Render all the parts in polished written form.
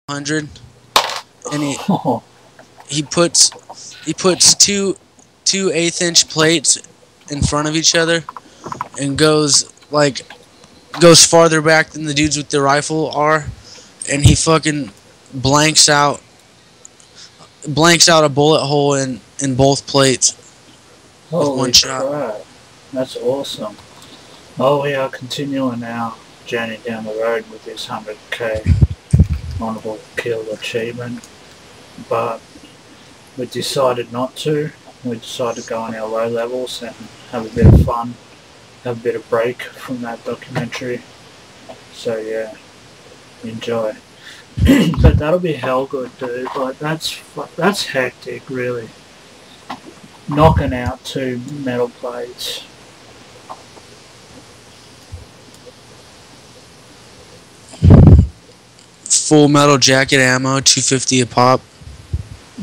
100, and Oh, he puts two 1/8-inch plates in front of each other and goes farther back than the dudes with the rifle are, and he fucking blanks out a bullet hole in both plates with one holy shot. crap. That's awesome. Oh, we are continuing our journey down the road with this 100k honorable kill achievement, but we decided not to. We decided to go on our low levels and have a bit of fun, have a bit of break from that documentary. So yeah, enjoy. But that'll be hell good, dude. Like that's hectic, really. Knocking out 2 metal plates. Full metal jacket ammo, 250 a pop.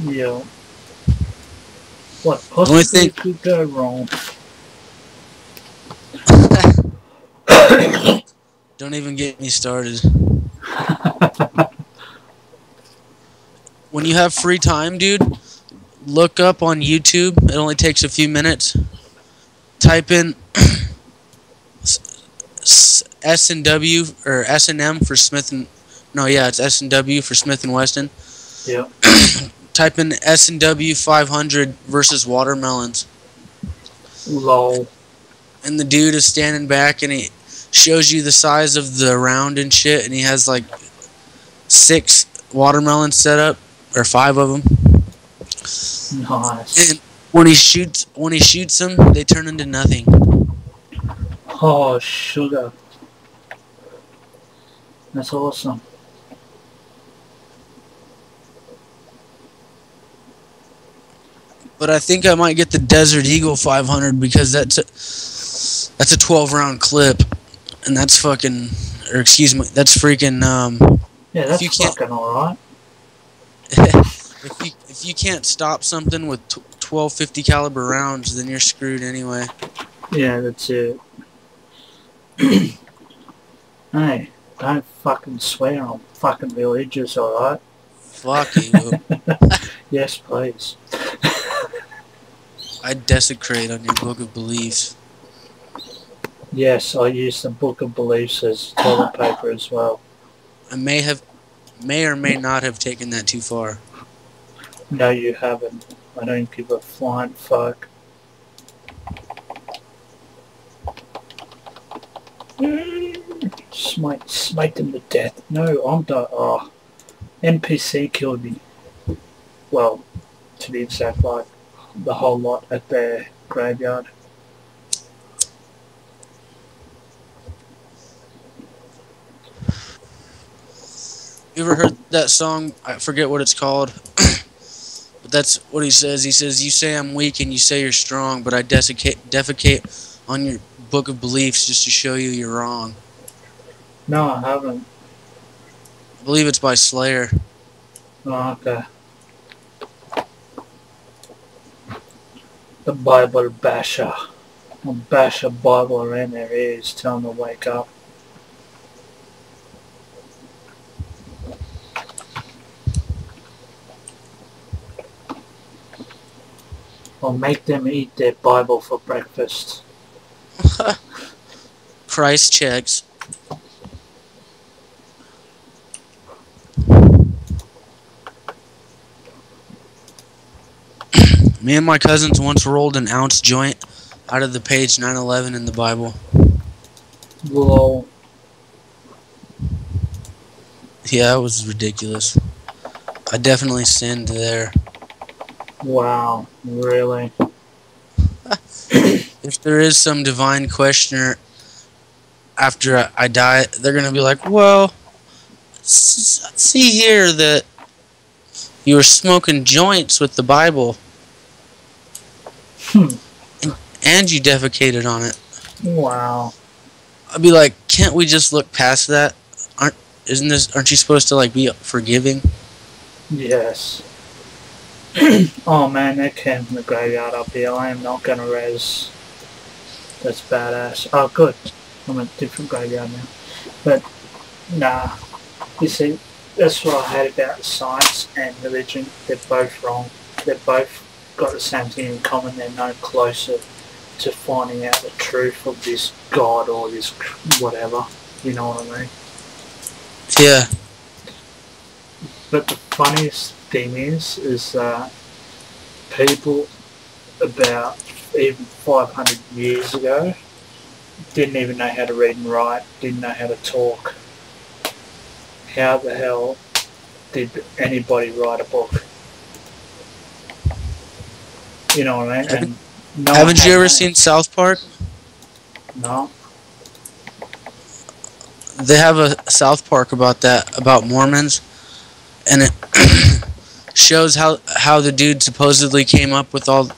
Yeah. What The only possibly thing, could go wrong? don't even get me started. When you have free time, dude, look up on YouTube. It only takes a few minutes. Type in S&W or S&M for Smith and no, yeah, it's S&W for Smith and Wesson. Yeah. Type in S&W 500 versus watermelons, Lol. and the dude is standing back and he shows you the size of the round and shit, and he has like 6 watermelons set up or 5 of them. Nice. And when he shoots them, they turn into nothing. Oh, sugar. That's awesome. But I think I might get the Desert Eagle 500 because that's a 12-round clip, and that's fucking, or excuse me, that's freaking. Yeah, that's fucking alright. if you can't stop something with 1250 caliber rounds, then you're screwed anyway. Yeah, that's it. Hey, don't fucking swear on fucking religious, alright? Fuck you. Yes, please. I desecrate on your book of beliefs. Yes, I use the book of beliefs as toilet paper as well. I may or may not have taken that too far. No, you haven't. I don't give a flying fuck. Smite them to death. No, I'm done. Oh, NPC killed me. Well, to be exact, like the whole lot at their graveyard. You ever heard that song? I forget what it's called. But that's what he says. He says, "You say I'm weak and you say you're strong, but I defecate on your book of beliefs just to show you you're wrong." No, I haven't. I believe it's by Slayer. Oh, okay. The Bible basher. I'll bash a Bible around their ears, tell them to wake up. Or make them eat their Bible for breakfast. Christ checks. Me and my cousins once rolled an ounce joint out of the page 911 in the Bible. Lol. Yeah, it was ridiculous. I definitely sinned there. Wow, really? If there is some divine questioner after I die, they're going to be like, well, see here that you were smoking joints with the Bible. And you defecated on it. Wow. I'd be like, can't we just look past that? Aren't you supposed to like be forgiving? Yes. Oh man, they're camping the graveyard up here. I am not gonna res. That's badass. Oh good. I'm at a different graveyard now. But nah. You see, That's what I hate about science and religion. They're both wrong. They're both got the same thing in common. They're no closer to finding out the truth of this God or this whatever. You know what I mean? Yeah. But the funniest thing is that people about even 500 years ago didn't even know how to read and write, didn't know how to talk. How the hell did anybody write a book? You know what I mean? And no Haven't you ever seen South Park? No. They have a South Park about that, about Mormons, and it shows how the dude supposedly came up with all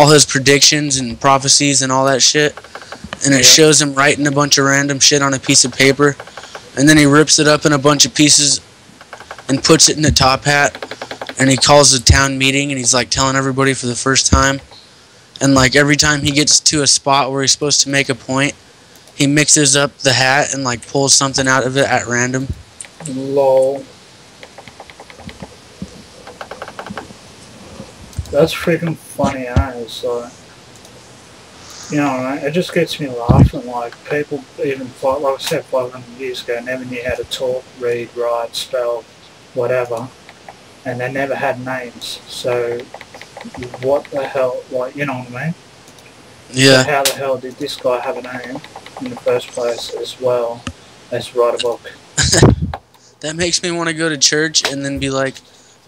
his predictions and prophecies and all that shit. And it shows him writing a bunch of random shit on a piece of paper, and then he rips it up in a bunch of pieces and puts it in a top hat, and he calls a town meeting, and he's like telling everybody for the first time. And like every time he gets to a spot where he's supposed to make a point, he mixes up the hat and like pulls something out of it at random. Lol. That's freaking funny, It's like, you know, it just gets me laughing. Like people, even like I said, 500 years ago, never knew how to talk, read, write, spell, whatever, and they never had names. So, what the hell? Like, you know what I mean? Yeah. So how the hell did this guy have a name in the first place, as well as write a book? That makes me want to go to church and then be like,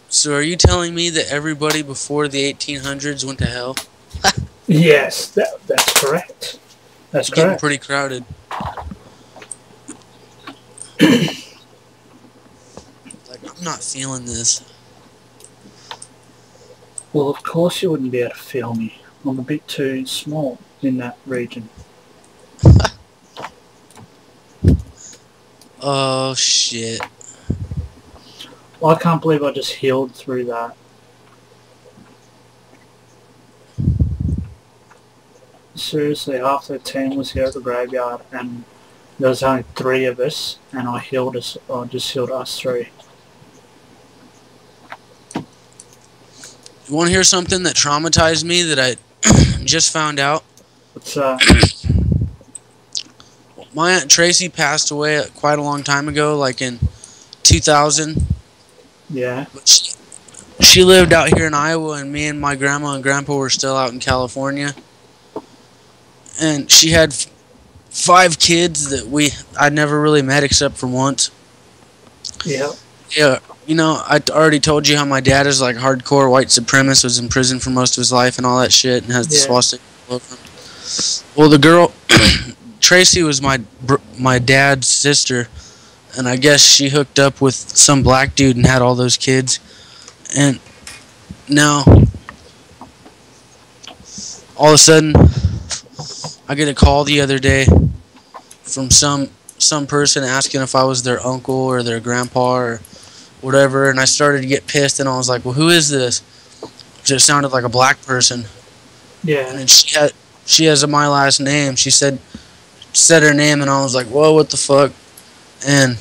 so are you telling me that everybody before the 1800s went to hell? Yes, that's correct. That's Getting correct. pretty crowded. Like, I'm not feeling this. Well, of course you wouldn't be able to feel me. I'm a bit too small in that region. Oh, shit. I can't believe I just healed through that. Seriously, half the team was here at the graveyard, and there was only 3 of us, and I just healed us 3. You want to hear something that traumatized me that I just found out? What's that? My Aunt Tracy passed away quite a long time ago, like in 2000. Yeah. But she lived out here in Iowa, and me and my grandma and grandpa were still out in California. And she had 5 kids that I'd never really met except for once. Yeah. Yeah, you know, I already told you how my dad is like hardcore white supremacist, was in prison for most of his life and all that shit, and has the swastika all over him. Well, the girl, Tracy, was my dad's sister, and I guess she hooked up with some black dude and had all those kids. And now, all of a sudden, I get a call the other day from some person asking if I was their uncle or their grandpa or whatever, and I started to get pissed, and I was like, well, who is this? It just sounded like a black person. Yeah. And then she has my last name. She said her name, and I was like, whoa, what the fuck? And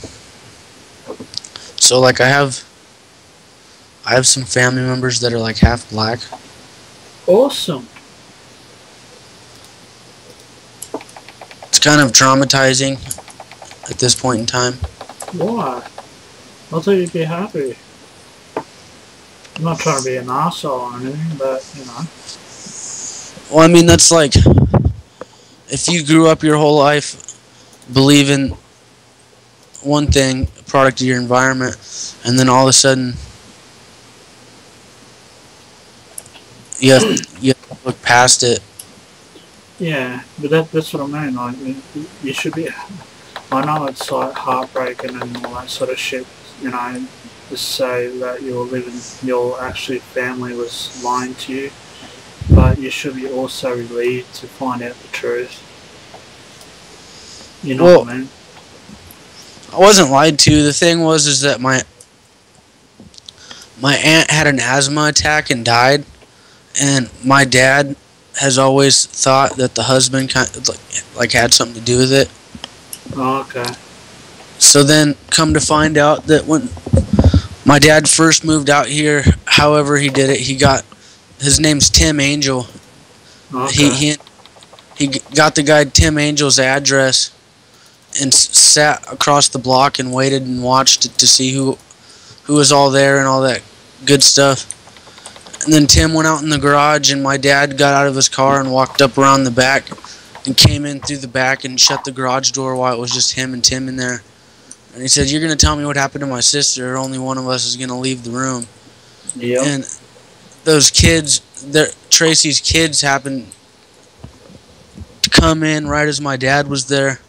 so like I have some family members that are like half black. Awesome. It's kind of traumatizing at this point in time. Why? I thought you'd be happy. I'm not trying to be an arsehole or anything, but, you know. Well, I mean, that's like, if you grew up your whole life believing one thing, a product of your environment, and then all of a sudden you have to look past it. Yeah, but that's what I mean. Like, you should be. I know it's like heartbreaking and all that sort of shit. You know, to say that your actual family was lying to you, but you should be also relieved to find out the truth. You know what I mean? I wasn't lied to. The thing was that my aunt had an asthma attack and died, and my dad has always thought that the husband kind of like had something to do with it. Oh, okay. So then, come to find out that when my dad first moved out here, however he did it, he got his name's Tim Angel. He Okay. he he got the guy Tim Angel's address and sat across the block and waited and watched to see who was all there and all that good stuff. And then Tim went out in the garage, and my dad got out of his car and walked up around the back and came in through the back and shut the garage door while it was just him and Tim in there. And he said, "You're going to tell me what happened to my sister, or only one of us is going to leave the room." Yep. And those kids, Tracy's kids happened to come in right as my dad was there.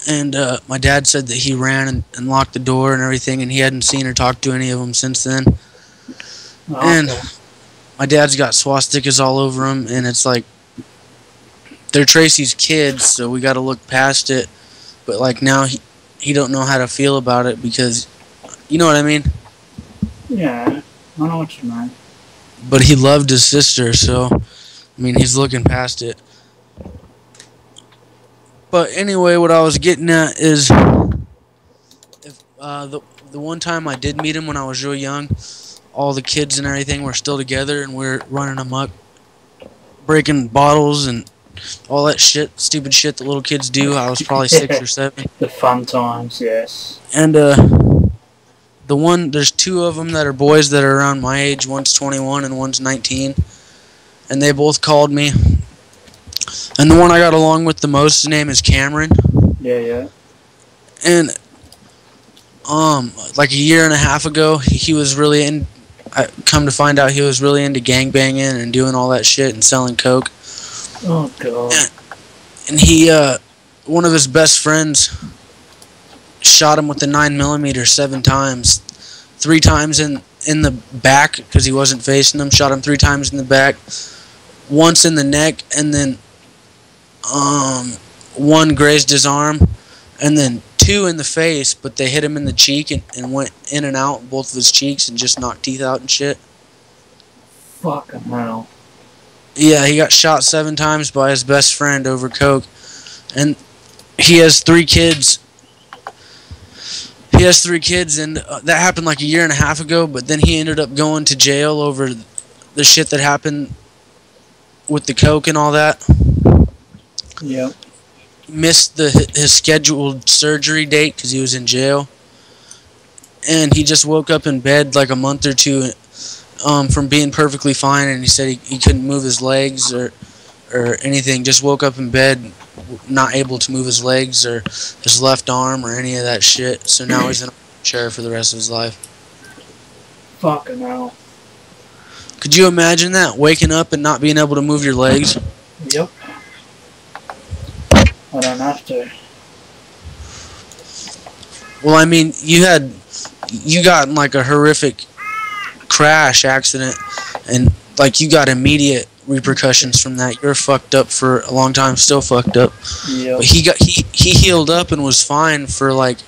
And my dad said that he ran and locked the door and everything, and he hadn't seen or talked to any of them since then. Okay. And my dad's got swastikas all over him, and it's like, they're Tracy's kids, so we got to look past it. But like now, he don't know how to feel about it because, you know what I mean? Yeah, I know what you mean. But he loved his sister, so, I mean, he's looking past it. But anyway, what I was getting at is, if the one time I did meet him when I was real young, all the kids and everything were still together, and we're running amok, breaking bottles and all that shit, stupid shit that little kids do. I was probably 6 or 7. The fun times, yes. And there's 2 of them that are boys that are around my age. One's 21 and one's 19, and they both called me. And the one I got along with the most, his name is Cameron. Yeah. And like a year and a half ago, he was really in. I come to find out he was really into gangbanging and doing all that shit and selling coke. Oh god. And he, one of his best friends, shot him with a 9mm 7 times, 3 times in the back because he wasn't facing him. Shot him 3 times in the back, once in the neck, and then 1 grazed his arm, and then 2 in the face, but they hit him in the cheek and went in and out both of his cheeks and just knocked teeth out and shit. Fucking hell. Yeah, he got shot 7 times by his best friend over coke, and he has 3 kids. He has 3 kids, and that happened like a year and a half ago, but then he ended up going to jail over the shit that happened with the coke and all that. Yep. Missed his scheduled surgery date because he was in jail, and he just woke up in bed like a month or 2 from being perfectly fine, and he said he couldn't move his legs or anything. Just woke up in bed not able to move his legs or his left arm or any of that shit, so now he's in a chair for the rest of his life. Fucking hell. Could you imagine that, waking up and not being able to move your legs? Yep. I don't have to. Well, I mean, you got in like a horrific crash accident, and like you got immediate repercussions from that. You're fucked up for a long time, still fucked up. Yep. But he healed up and was fine for like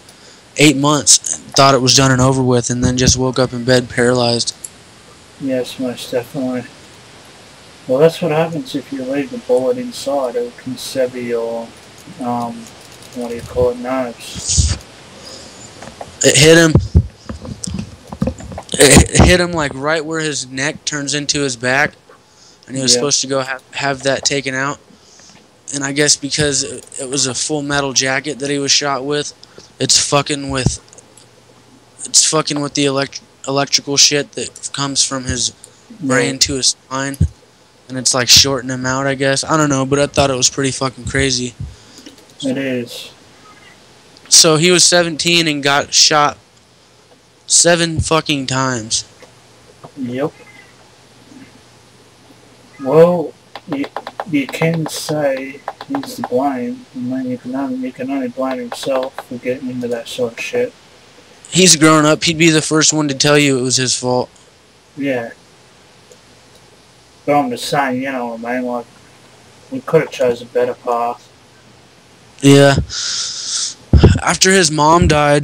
8 months, and thought it was done and over with, and then just woke up in bed paralyzed. Yes, most definitely. Well, that's what happens if you leave the bullet inside. It can sever your, what do you call it, nerves. It hit him. It hit him like right where his neck turns into his back, and he was supposed to go have that taken out. And I guess because it was a full metal jacket that he was shot with, it's fucking with the electrical shit that comes from his brain to his spine, and it's like shorting him out, I guess. I don't know, but I thought it was pretty fucking crazy. It is. So he was 17 and got shot 7 fucking times. Yep. Well, you can say he's to blame. I mean, you can only blame himself for getting into that sort of shit. He's grown up. He'd be the first one to tell you it was his fault. Yeah. But I'm just saying, you know what I mean? Like, we could have chose a better path. Yeah. After his mom died,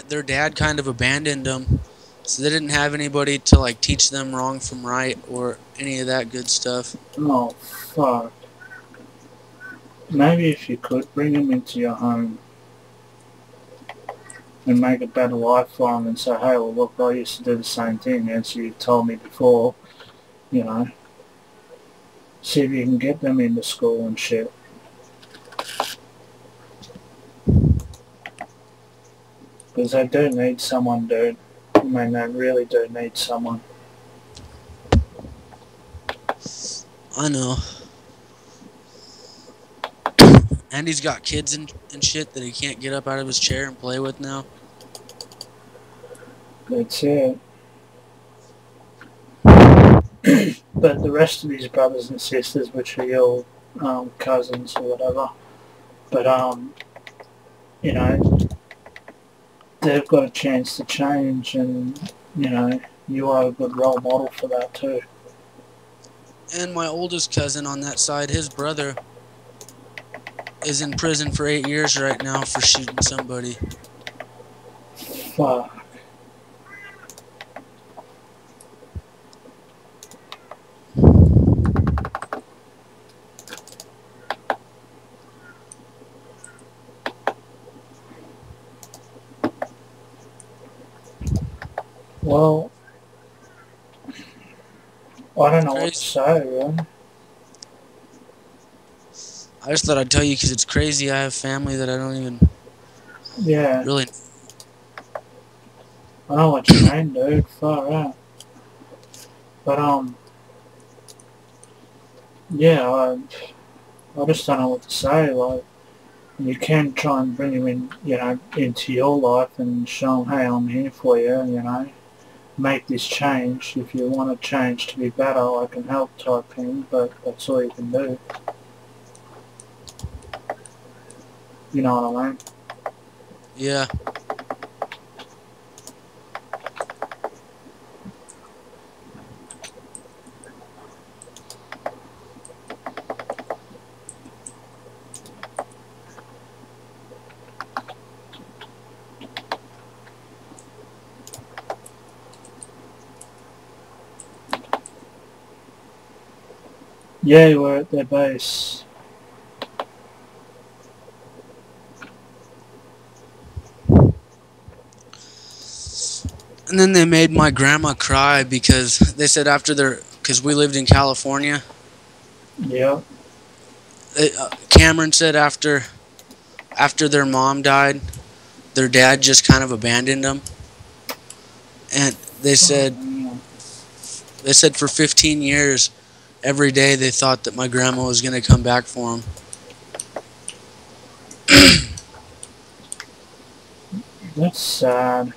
their dad kind of abandoned them, so they didn't have anybody to like teach them wrong from right or any of that good stuff. Oh, fuck. Maybe if you could bring him into your home and make a better life for them and say, hey, well, look, I used to do the same thing as you told me before, you know. See if you can get them into school and shit. Because they do need someone, dude. I mean, they really do need someone. I know. And he's got kids and shit that he can't get up out of his chair and play with now. That's it. But the rest of his brothers and sisters, which are your cousins or whatever, but you know, they've got a chance to change, and you know, you are a good role model for that too. And my oldest cousin on that side, his brother is in prison for 8 years right now for shooting somebody. Fuck. Well, I don't know what to Crazy. say, really. I just thought I'd tell you because it's crazy. I have family that I don't even Yeah, really. I know what you mean, dude. Far out. But yeah, I just don't know what to say. Like, you can try and bring him in, you know, into your life and show him, hey, I'm here for you, you know. Make this change. If you want to change to be better, I can help type thing, but that's all you can do. You know what I mean? Yeah. Yeah, we're at their base. And then they made my grandma cry because they said because we lived in California. Yeah. Cameron said after their mom died, their dad just kind of abandoned them. And they said for 15 years, every day they thought that my grandma was going to come back for them. That's sad.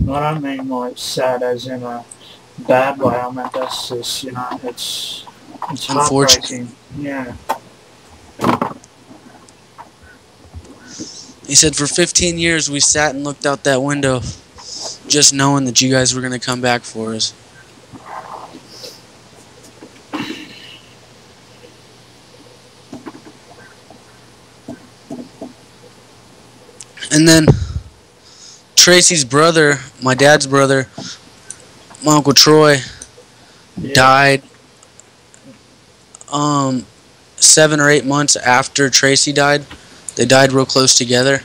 I don't mean like sad as in a bad way. I mean that's just, you know, it's Unfortunate. heartbreaking. Yeah. He said for 15 years we sat and looked out that window just knowing that you guys were going to come back for us. And then Tracy's brother, my dad's brother, my Uncle Troy, died 7 or 8 months after Tracy died. They died real close together.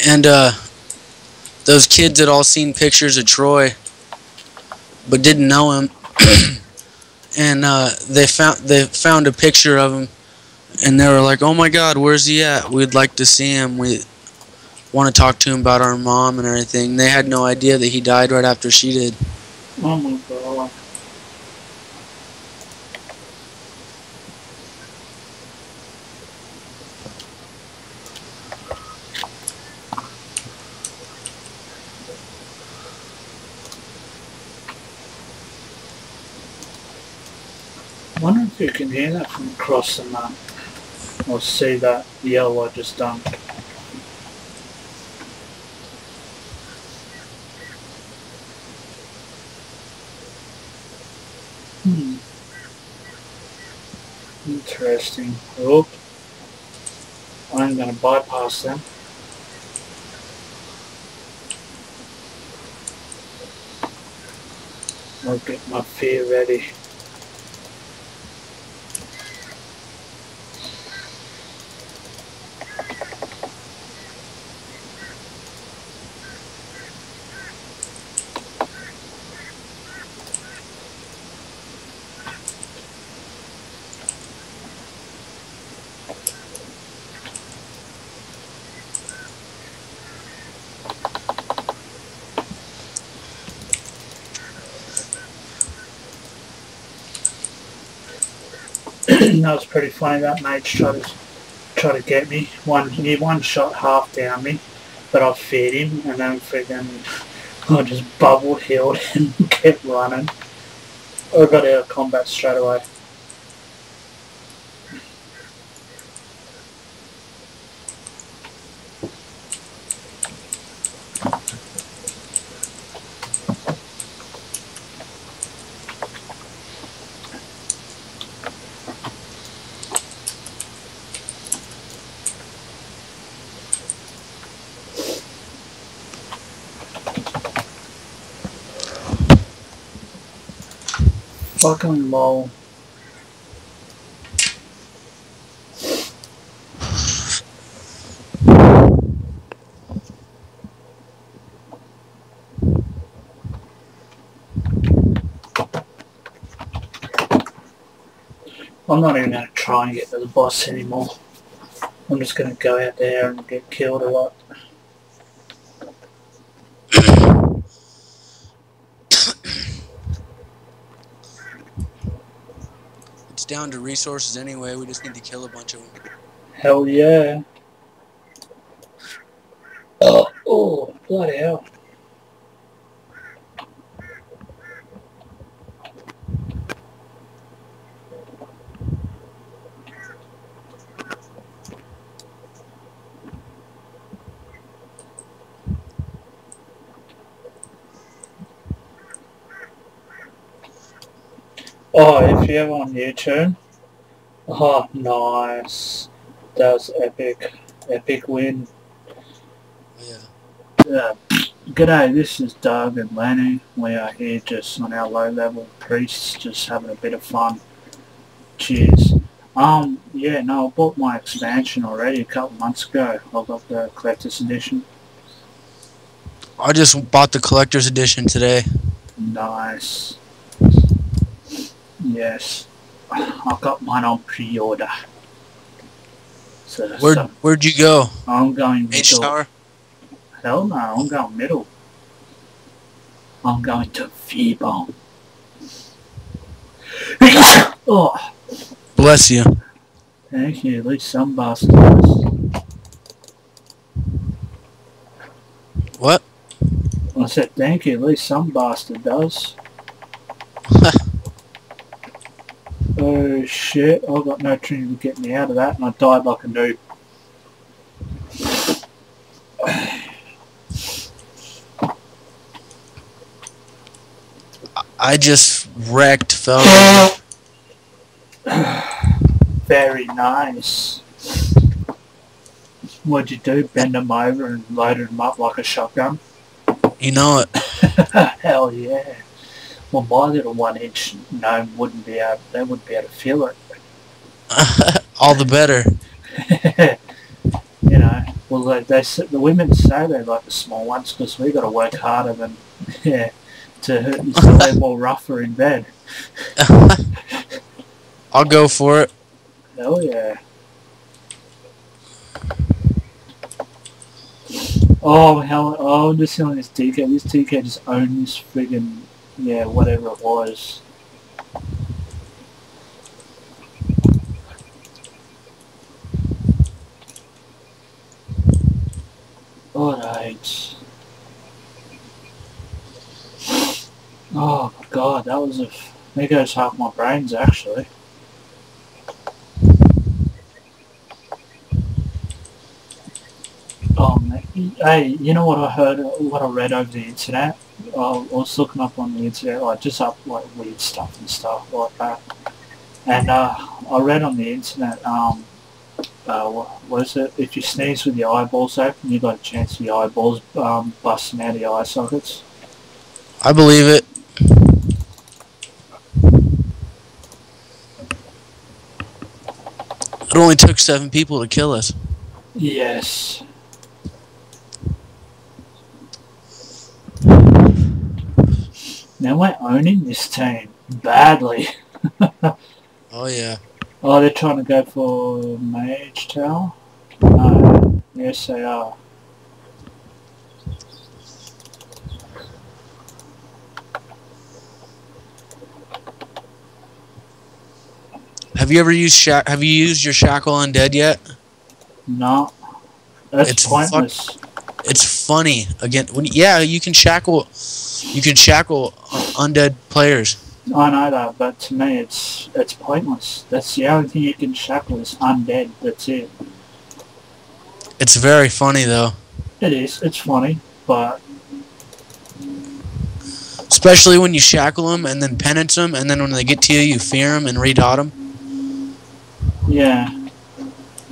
And those kids had all seen pictures of Troy but didn't know him. And they found a picture of him, and they were like, "Oh my God, where's he at? We'd like to see him. We want to talk to him about our mom and everything." They had no idea that he died right after she did. Oh my God. I wonder if you can hear that from across the map, or see that yell I just done. Interesting. Oh, I'm going to bypass them. I'll get my fear ready. That was pretty funny. That mage tried to get me. He one shot half down me, but I fed him, and then friggin' I just bubble healed and kept running. I got out of combat straight away. Fucking lol. I'm not even going to try and get to the boss anymore. I'm just going to go out there and get killed a lot. It's down to resources anyway. We just need to kill a bunch of them. Hell yeah. Oh, bloody hell. Oh, if you're ever on YouTube. Oh, nice. That was epic. Epic win. Yeah. G'day, this is Doug and Lenny. We are here just on our low-level priests, just having a bit of fun. Cheers. Yeah, no, I bought my expansion already a couple months ago. I got the collector's edition. I just bought the collector's edition today. Nice. Yes. I got mine on pre-order. Where'd you go? I'm going H middle. Tower? Hell no, I'm going middle. I'm going to V-bomb. Oh, Bless you. thank you. At least some bastard does. What? I said thank you. At least some bastard does. Oh shit! I got no trinity to get me out of that, and I died like a noob. I just wrecked, fella. Very nice. What'd you do? Bend them over and loaded them up like a shotgun? You know it. Hell yeah. Well, my little 1-inch gnome wouldn't be able to feel it. All the better. You know, well, the women say they like the small ones because we got to work harder than so they're more rougher in bed. I'll go for it. Hell yeah. Oh, hell, oh, I'm just feeling this TK. This TK just owned this friggin', yeah, whatever it was. Alright. Oh my god, that was there goes half my brains actually. Hey, you know what I heard, what I read over the internet? I was looking up on the internet, like just up like weird stuff and stuff like that. And I read on the internet, what is it? If you sneeze with your eyeballs open, you got a chance of your eyeballs busting out of your eye sockets. I believe it. It only took 7 people to kill us. Yes. Now we're owning this team badly. Oh yeah. Oh, they're trying to go for Mage Tower? No. Yes, they are. Have Have you ever used Have you used your shackle undead yet? No, that's It's pointless. it's funny. Again, yeah, you can shackle. You can shackle undead players. I know that, but to me, it's pointless. That's the only thing you can shackle is undead. That's it. It's very funny though, It is. It's funny, but especially when you shackle them and then penance them, and then when they get to you, you fear them and redot them. yeah.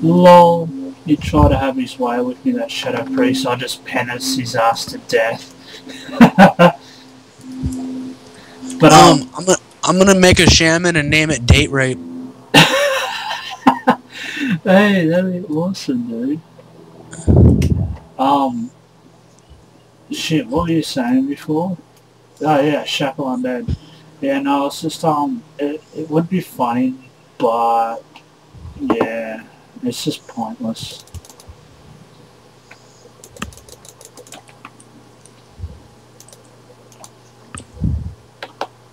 Lol. You try to have his way with me, that shadow priest. I just penance his ass to death. But I'm gonna make a shaman and name it Date Rape. hey, that'd be awesome, dude. Shit, what were you saying before? Oh yeah, shackle undead. Yeah, no, it's just it would be funny, but yeah, it's just pointless.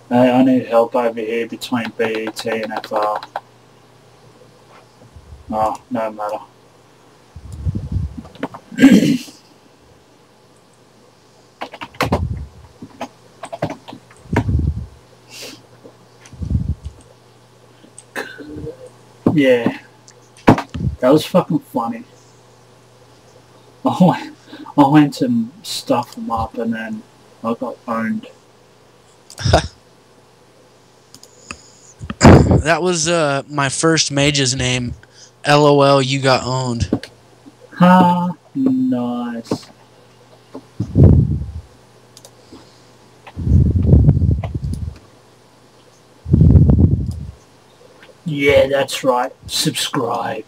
Hey, I need help over here between BET and FR. Oh, no matter. Yeah, that was fucking funny. I went to stuff them up and then I got owned. That was my first mage's name. LOL, you got owned. Ha, nice. Yeah, that's right. Subscribe.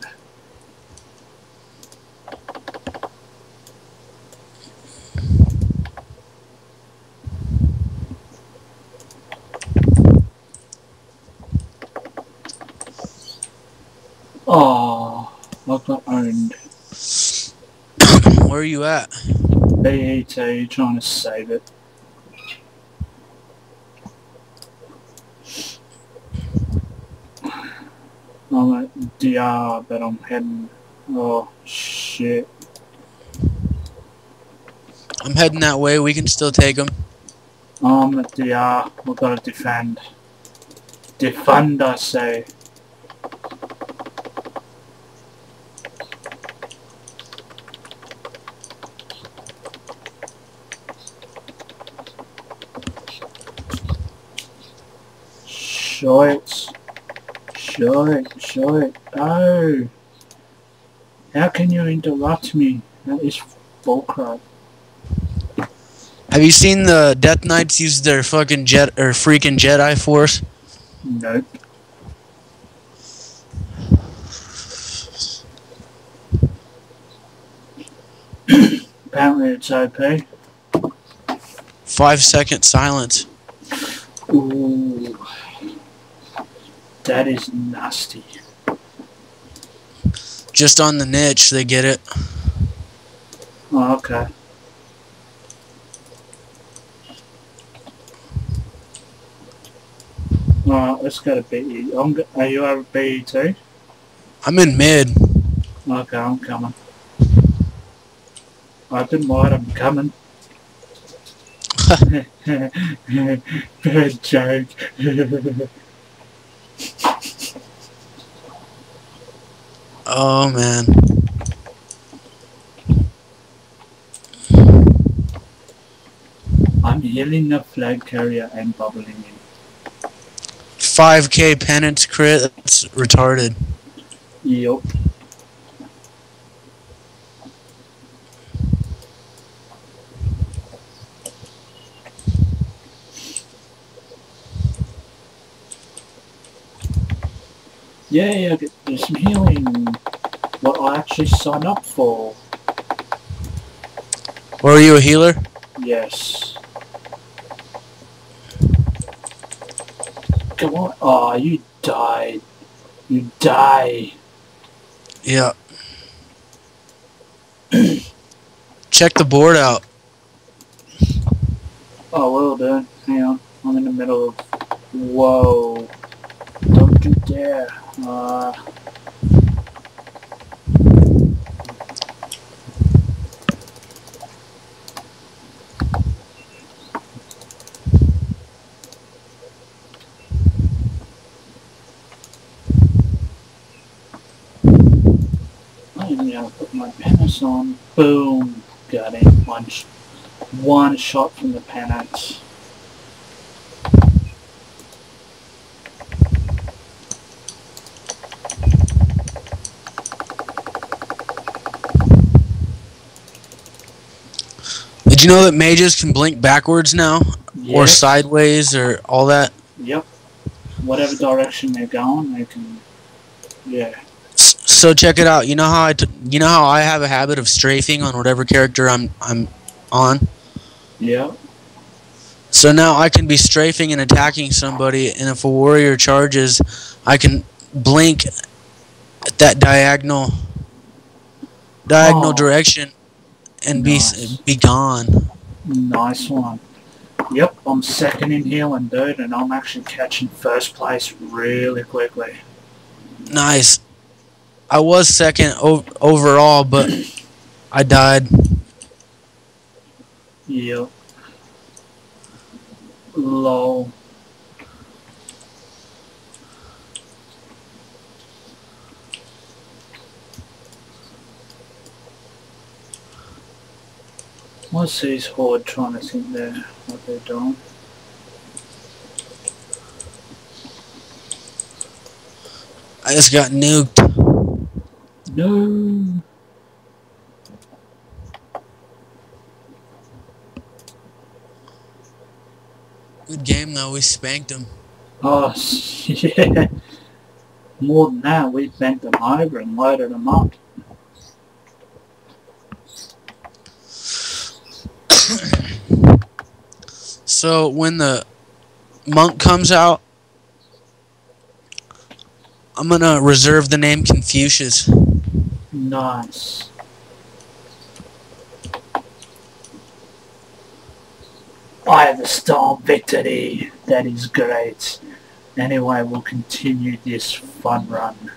Oh, I got owned. Where are you at? BET trying to save it. I'm at DR, but I'm heading. Oh shit! I'm heading that way. We can still take them. I'm at DR. We've got to defend. Defend, I say. Shorts. Short. Oh! How can you interrupt me? That is bullcrap. Have you seen the Death Knights use their fucking freaking Jedi Force? Nope. Apparently it's OP. 5-second silence. Ooh. That is nasty. Just on the niche, they get it. Oh, okay. Alright, let's go to BE. Are you over BE too? I'm in mid. Okay, I'm coming. I didn't mind, I'm coming. Bad joke. Oh man. I'm healing the flag carrier and bubbling him. 5k penance crit. That's retarded. Yup. Yeah, I get some healing. What I actually signed up for. Or are you a healer? Yes. Come on. Oh, you died. You die. Yeah. Check the board out. Oh, well done. Hang on. I'm in the middle of... Whoa. Don't you dare. Uh, I'm gonna put my pennants on. Boom! Got him. One shot from the pennants. Did you know that mages can blink backwards now? Or Yes. sideways or all that? Yep. Whatever direction they're going, they can. Yeah. So check it out. You know how I have a habit of strafing on whatever character I'm on? Yep. So now I can be strafing and attacking somebody, and if a warrior charges, I can blink at that diagonal Oh, direction and nice. be gone. Nice one. Yep, I'm second in healing, dude, and I'm actually catching first place really quickly. Nice. I was second overall, but I died. Yep. Lol. What's these horde trying to think there, what they're doing? I just got nuked. No. Good game though. We spanked them. Oh, yeah. More than that, we bent them over and loaded them up. So when the monk comes out, I'm gonna reserve the name Confucius. Nice. I have a storm victory. That is great. Anyway, we'll continue this fun run.